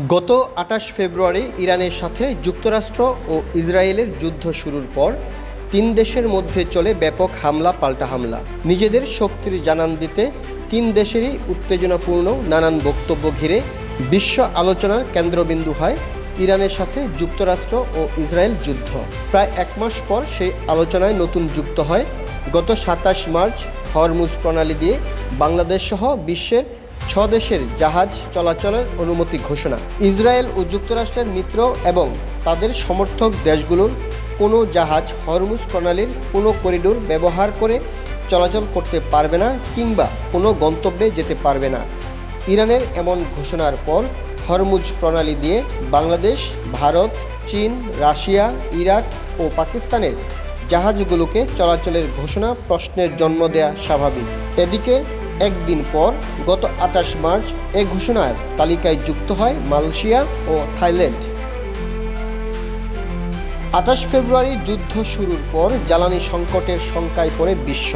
গত ২৮ ফেব্রুয়ারি ইরানের সাথে যুক্তরাষ্ট্র ও ইসরায়েলের যুদ্ধ শুরুর পর তিন দেশের মধ্যে চলে ব্যাপক হামলা পাল্টা হামলা। নিজেদের শক্তির জানান দিতে তিন দেশেরই উত্তেজনাপূর্ণ নানান বক্তব্য ঘিরে বিশ্ব আলোচনার কেন্দ্রবিন্দু হয় ইরানের সাথে যুক্তরাষ্ট্র ও ইসরায়েল যুদ্ধ। প্রায় এক মাস পর সেই আলোচনায় নতুন যুক্ত হয় গত ২৭ মার্চ হরমুজ প্রণালী দিয়ে বাংলাদেশ সহ বিশ্বের ৬ দেশের জাহাজ চলাচলের অনুমতি ঘোষণা। ইসরায়েল ও যুক্তরাষ্ট্রের মিত্র এবং তাদের সমর্থক দেশগুলোর কোনো জাহাজ হরমুজ প্রণালীর কোনো করিডোর ব্যবহার করে চলাচল করতে পারবে না কিংবা কোনো গন্তব্যে যেতে পারবে না। ইরানের এমন ঘোষণার পর হরমুজ প্রণালী দিয়ে বাংলাদেশ, ভারত, চীন, রাশিয়া, ইরাক ও পাকিস্তানের জাহাজগুলোকে চলাচলের ঘোষণা প্রশ্নের জন্ম দেয়া স্বাভাবিক। এদিকে একদিন পর গত ২৮ মার্চ এ ঘোষণার তালিকায় যুক্ত হয় মালয়েশিয়া ও থাইল্যান্ড। ২৮ ফেব্রুয়ারি যুদ্ধ শুরুর পর জ্বালানি সংকটের শঙ্কায় পড়ে বিশ্ব।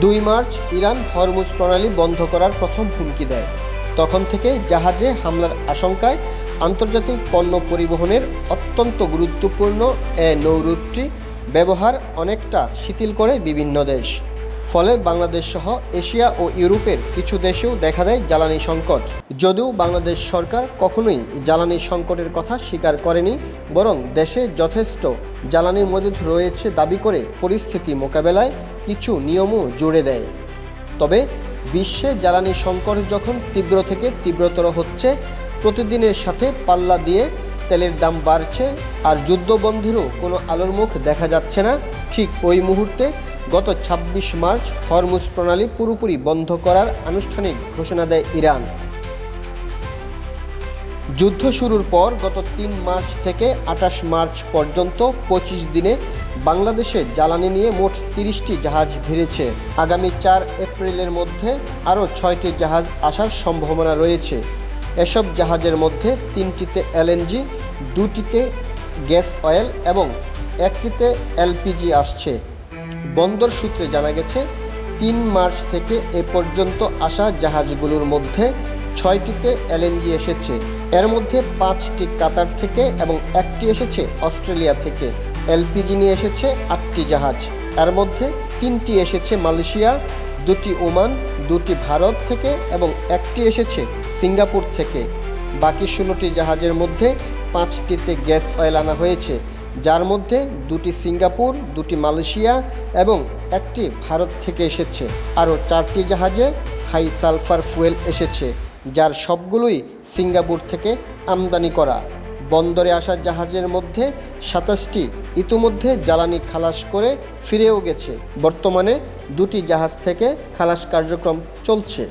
২ মার্চ ইরান হরমুজ প্রণালী বন্ধ করার প্রথম হুমকি দেয়। তখন থেকে জাহাজে হামলার আশঙ্কায় আন্তর্জাতিক পণ্য পরিবহনের অত্যন্ত গুরুত্বপূর্ণ এ নৌরুটটি ব্যবহার অনেকটা শিথিল করে বিভিন্ন দেশ। ফলে বাংলাদেশ সহ এশিয়া ও ইউরোপের কিছু দেশেও দেখা দেয় জ্বালানি সংকট। যদিও বাংলাদেশ সরকার কখনোই জ্বালানি সংকটের কথা স্বীকার করেনি, বরং দেশে যথেষ্ট জ্বালানি মজুদ রয়েছে দাবি করে পরিস্থিতি মোকাবেলায় কিছু নিয়মও জুড়ে দেয়। তবে বিশ্বে জ্বালানি সংকট যখন তীব্র থেকে তীব্রতর হচ্ছে, প্রতিদিনের সাথে পাল্লা দিয়ে তেলের দাম বাড়ছে আর যুদ্ধবন্ধেরও কোনো আলোর মুখ দেখা যাচ্ছে না, ঠিক ওই মুহূর্তে গত ২৬ মার্চ হরমুজ প্রণালী পুরোপুরি বন্ধ করার আনুষ্ঠানিক ঘোষণা দেয় ইরান। যুদ্ধ শুরুর পর গত ৩ মার্চ থেকে ২৮ মার্চ পর্যন্ত ২৫ দিনে বাংলাদেশে জ্বালানি নিয়ে মোট ৩০টি জাহাজ ভিড়েছে। আগামী ৪ এপ্রিলের মধ্যে আরও ৬টি জাহাজ আসার সম্ভাবনা রয়েছে। এসব জাহাজের মধ্যে ৩টিতে এলএনজি, ২টিতে গ্যাস অয়েল এবং ১টিতে এলপিজি আসছে। বন্দর সূত্রে জানা গেছে ৩ মার্চ থেকে এ পর্যন্ত আসা জাহাজগুলোর মধ্যে ৬টিতে এলএনজি এসেছে। এর মধ্যে ৫টি কাতার থেকে এবং ১টি এসেছে অস্ট্রেলিয়া থেকে। এলপিজি নিয়ে এসেছে ৮টি জাহাজ। এর মধ্যে 3টি এসেছে মালয়েশিয়া, 2টি ওমান, 2টি ভারত থেকে এবং 1টি এসেছে সিঙ্গাপুর থেকে। বাকি 16টি জাহাজের মধ্যে 5টিতে গ্যাস অয়েল আনা হয়েছে, যার মধ্যে 2টি সিঙ্গাপুর, 2টি মালয়েশিয়া এবং 1টি ভারত থেকে এসেছে। আরও 4টি জাহাজে হাই সালফার ফুয়েল এসেছে, যার সবগুলোই সিঙ্গাপুর থেকে আমদানি করা। বন্দরে আসা জাহাজের মধ্যে 27টি ইতিমধ্যে জ্বালানি খালাস করে ফিরেও গেছে। বর্তমানে 2টি জাহাজ থেকে খালাস কার্যক্রম চলছে।